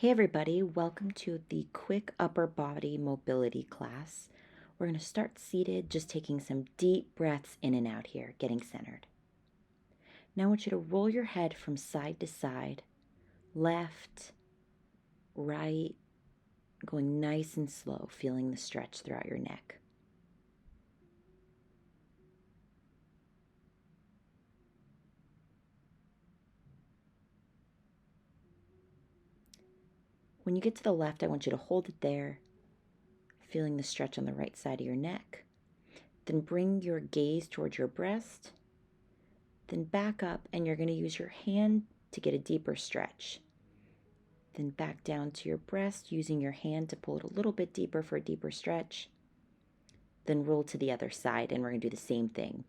Hey everybody, welcome to the quick upper body mobility class. We're going to start seated, just taking some deep breaths in and out here, getting centered. Now I want you to roll your head from side to side, left, right, going nice and slow, feeling the stretch throughout your neck. When you get to the left, I want you to hold it there, feeling the stretch on the right side of your neck. Then bring your gaze towards your breast. Then back up, and you're going to use your hand to get a deeper stretch. Then back down to your breast, using your hand to pull it a little bit deeper for a deeper stretch. Then roll to the other side, and we're going to do the same thing.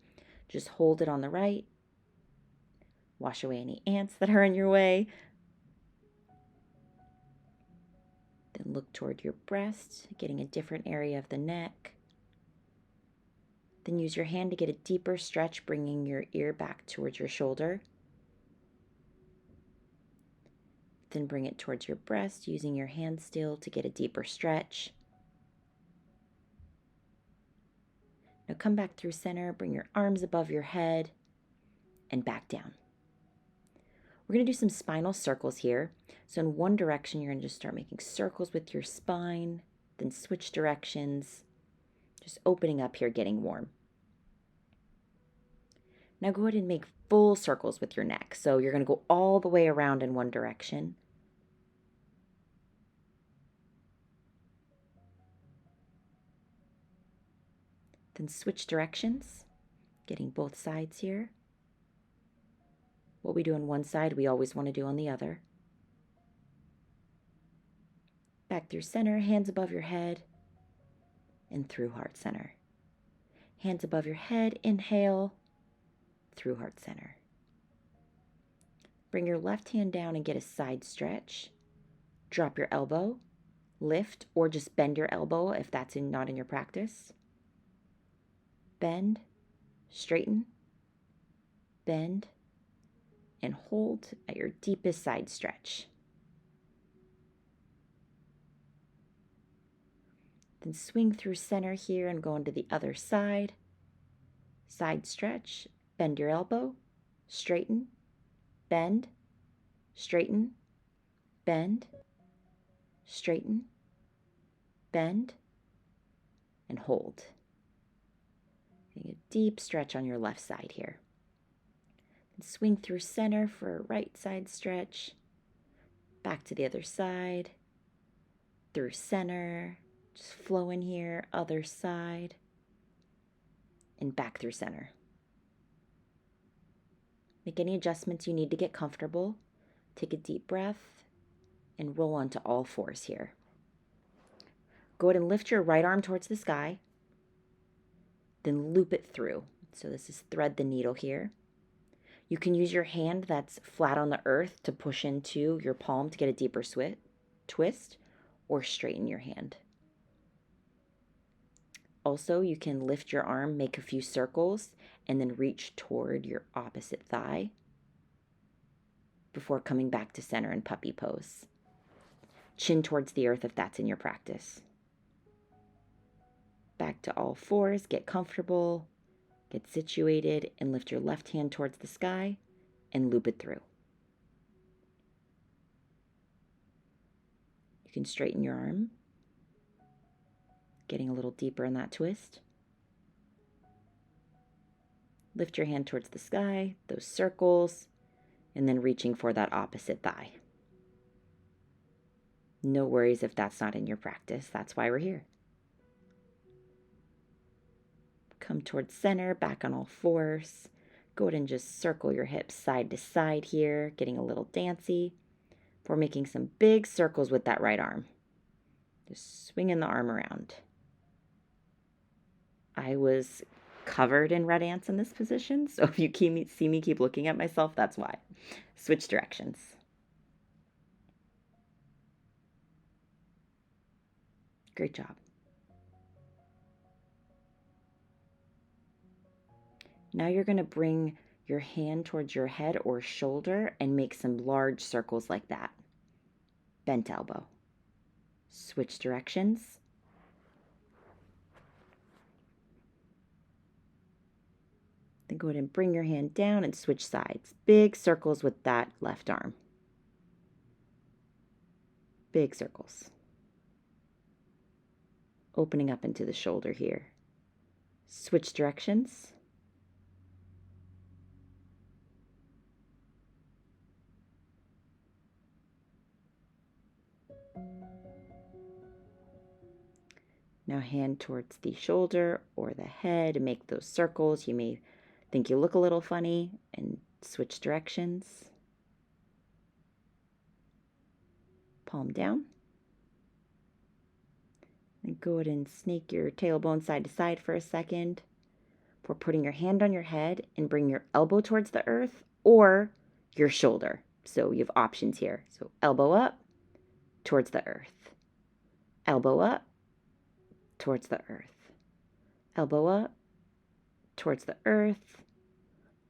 Just hold it on the right. Wash away any ants that are in your way. Then look toward your breast, getting a different area of the neck. Then use your hand to get a deeper stretch, bringing your ear back towards your shoulder. Then bring it towards your breast, using your hand still to get a deeper stretch. Now come back through center, bring your arms above your head, and back down. We're going to do some spinal circles here. So in one direction, you're going to just start making circles with your spine, then switch directions, just opening up here, getting warm. Now go ahead and make full circles with your neck. So you're going to go all the way around in one direction. Then switch directions, getting both sides here. What we do on one side, we always want to do on the other. Back through center, hands above your head, and through heart center. Hands above your head, inhale, through heart center. Bring your left hand down and get a side stretch. Drop your elbow, lift, or just bend your elbow if that's not in your practice. Bend, straighten, bend, and hold at your deepest side stretch. Then swing through center here and go into the other side. Side stretch, bend your elbow, straighten, bend, straighten, bend, straighten, bend, and hold. Getting a deep stretch on your left side here. And swing through center for a right side stretch, back to the other side, through center, just flow in here, other side, and back through center. Make any adjustments you need to get comfortable. Take a deep breath and roll onto all fours here. Go ahead and lift your right arm towards the sky, then loop it through. So this is thread the needle here. You can use your hand that's flat on the earth to push into your palm to get a deeper twist, or straighten your hand. Also, you can lift your arm, make a few circles, and then reach toward your opposite thigh before coming back to center in puppy pose. Chin towards the earth if that's in your practice. Back to all fours, get comfortable, get situated, and lift your left hand towards the sky and loop it through. You can straighten your arm, getting a little deeper in that twist. Lift your hand towards the sky, those circles, and then reaching for that opposite thigh. No worries if that's not in your practice. That's why we're here. Come towards center, back on all fours. Go ahead and just circle your hips side to side here, getting a little dancy. We're making some big circles with that right arm. Just swinging the arm around. I was covered in red ants in this position, so if you see me keep looking at myself, that's why. Switch directions. Great job. Now you're going to bring your hand towards your head or shoulder and make some large circles like that. bent elbow. Switch directions. Then go ahead and bring your hand down and switch sides. Big circles with that left arm. Big circles. Opening up into the shoulder here. Switch directions. Now hand towards the shoulder or the head and make those circles. You may think you look a little funny, and switch directions. Palm down. And go ahead and snake your tailbone side to side for a second before putting your hand on your head and bring your elbow towards the earth or your shoulder. So you have options here. So elbow up towards the earth. Elbow up towards the earth. Elbow up towards the earth.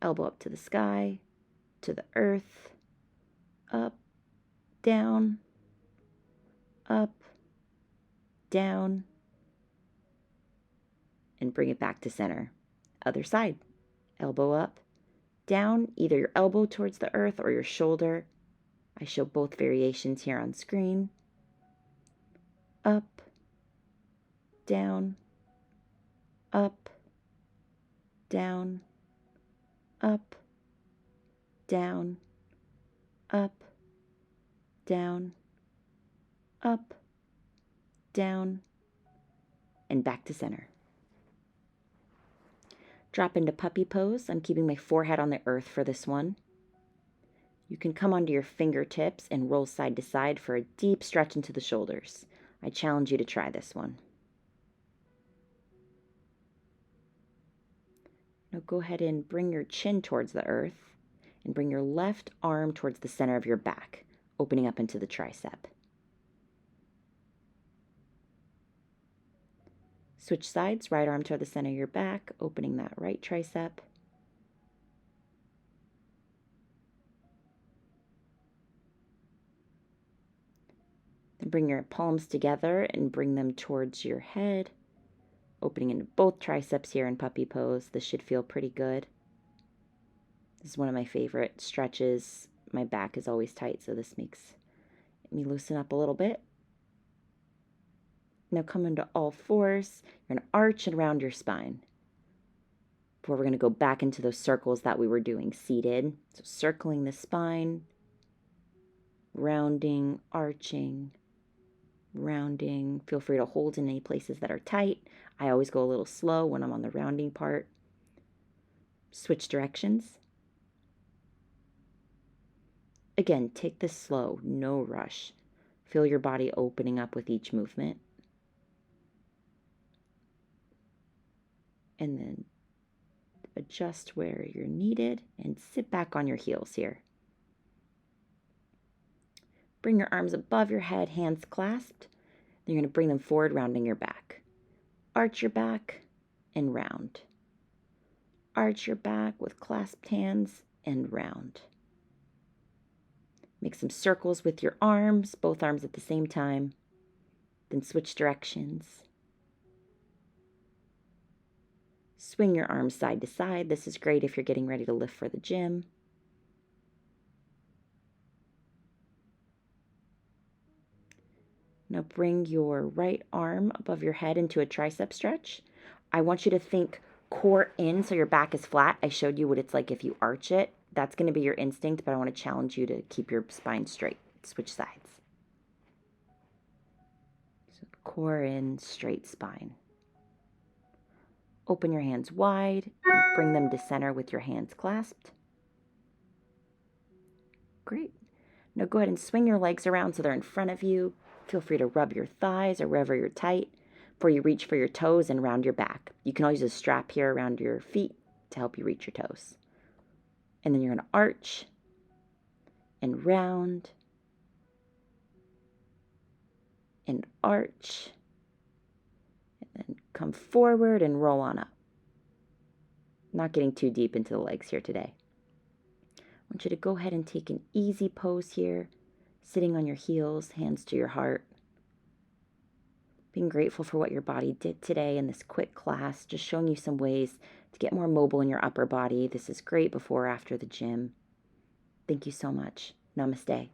Elbow up to the sky, to the earth, up, down, up, down, and bring it back to center. Other side, elbow up, down, either your elbow towards the earth or your shoulder. I show both variations here on screen. Up, down, up, down, up, down, up, down, up, down, and back to center. Drop into puppy pose. I'm keeping my forehead on the earth for this one. You can come onto your fingertips and roll side to side for a deep stretch into the shoulders. I challenge you to try this one. Now go ahead and bring your chin towards the earth and bring your left arm towards the center of your back, opening up into the tricep. Switch sides, right arm toward the center of your back, opening that right tricep. Then bring your palms together and bring them towards your head, opening into both triceps here in puppy pose. This should feel pretty good. This is one of my favorite stretches. My back is always tight, so this makes me loosen up a little bit. Now come into all fours. You're going to arch and round your spine. Before we're going to go back into those circles that we were doing seated. So circling the spine, rounding, arching, rounding. Feel free to hold in any places that are tight. I always go a little slow when I'm on the rounding part. Switch directions. Again, take this slow, no rush. Feel your body opening up with each movement. And then adjust where you're needed and sit back on your heels here. Bring your arms above your head, hands clasped. Then you're going to bring them forward, rounding your back. Arch your back and round. Arch your back with clasped hands and round. Make some circles with your arms, both arms at the same time. Then switch directions. Swing your arms side to side. This is great if you're getting ready to lift for the gym. Now bring your right arm above your head into a tricep stretch. I want you to think core in so your back is flat. I showed you what it's like if you arch it. That's going to be your instinct, but I want to challenge you to keep your spine straight. Switch sides. So core in, straight spine. Open your hands wide and bring them to center with your hands clasped. Great. Now go ahead and swing your legs around so they're in front of you. Feel free to rub your thighs or wherever you're tight before you reach for your toes and round your back. You can always use a strap here around your feet to help you reach your toes. And then you're going to arch and round and arch. And then come forward and roll on up. Not getting too deep into the legs here today. I want you to go ahead and take an easy pose here. sitting on your heels, hands to your heart. Being grateful for what your body did today in this quick class, just showing you some ways to get more mobile in your upper body. This is great before or after the gym. Thank you so much. Namaste.